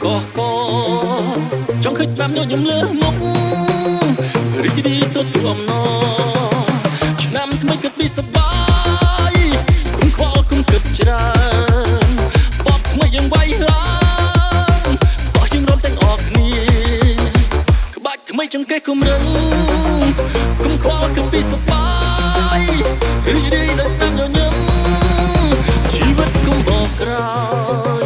កកចង់ឃើញស្នាមញញឹមលើមុខរីករាយទទួលអំណរឆ្នាំថ្មីគិតពីសប្បាយគុំខ្វល់គុំគិតច្រើនបបថ្មីយើងវាយឡើងបោះយើងរំទាំងអស់គ្នាក្បាច់ថ្មីចង្កេះគុំរឹងគុំខ្វល់គិតពីសប្បាយរីករាយដោយស្នាមញញឹមជីវិតគុំបកក្រោយ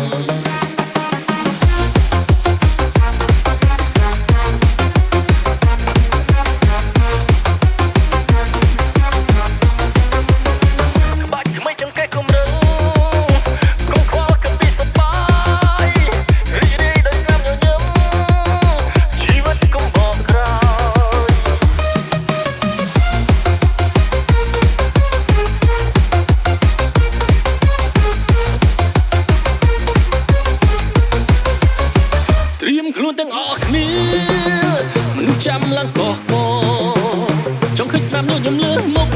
ត្រៀមខ្លួនទាំងអស់គ្នាមនុស្សចាំឡើងកកចង់ឃើញស្នាមញញឹមលើមុខ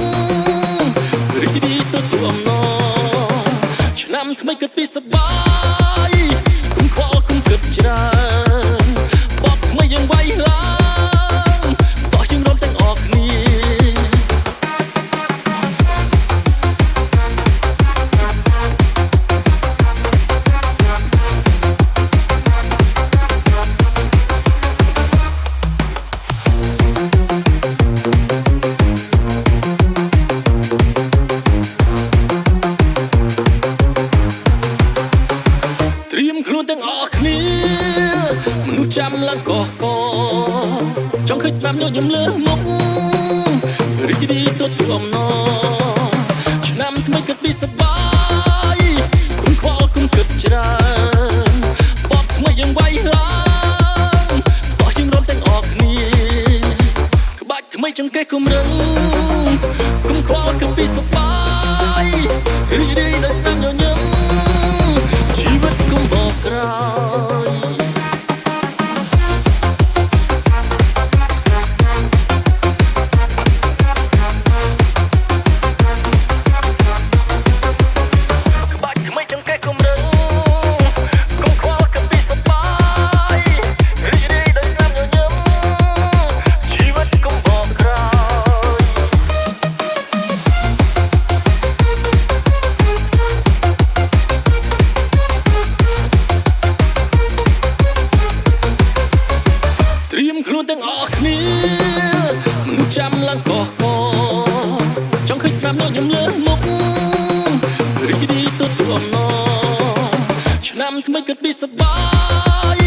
រីករាយទទួលអំណរឆ្នាំថ្មីគិតពីសប្បាយគុំខ្វល់គុំគិតច្រើនបបថ្មីយើងវាយឡើងបោះយើងរំទាំងអស់គ្នាខ្លួនទាំងអស់គ្នាមនុស្សចាំឡើងកកចង់ឃើញស្នាមញញឹមលើមុខរីករាយទទួលអំណរឆ្នាំថ្មីគិតពីសប្បាយគុំខ្វល់គុំគិតច្រើនបបថ្មីយើងវាយឡើងបោះយើងរំទាំងអស់គ្នាក្បាច់ថ្មីចង្កេះគុំរឹងគុំខ្វល់គិតពីសប្បាយរីករាយដោយស្នាមញញឹមជីវិតគុំបកក្រោយក្បាច់ថ្មីចង្កេះគុំរឹងគុំខ្វល់គិតពីសប្បាយរីករាយដោយស្នាមញញឹមជីវិតគុំបកក្រោយត្រៀមខ្លួនទាំងអស់គ្នាមនុស្សចាំឡើងកកចង់ឃើញស្នាមញញឹមលើមុខរីករាយទទួលអំណរឆ្នាំថ្មីគិតពីសប្បាយ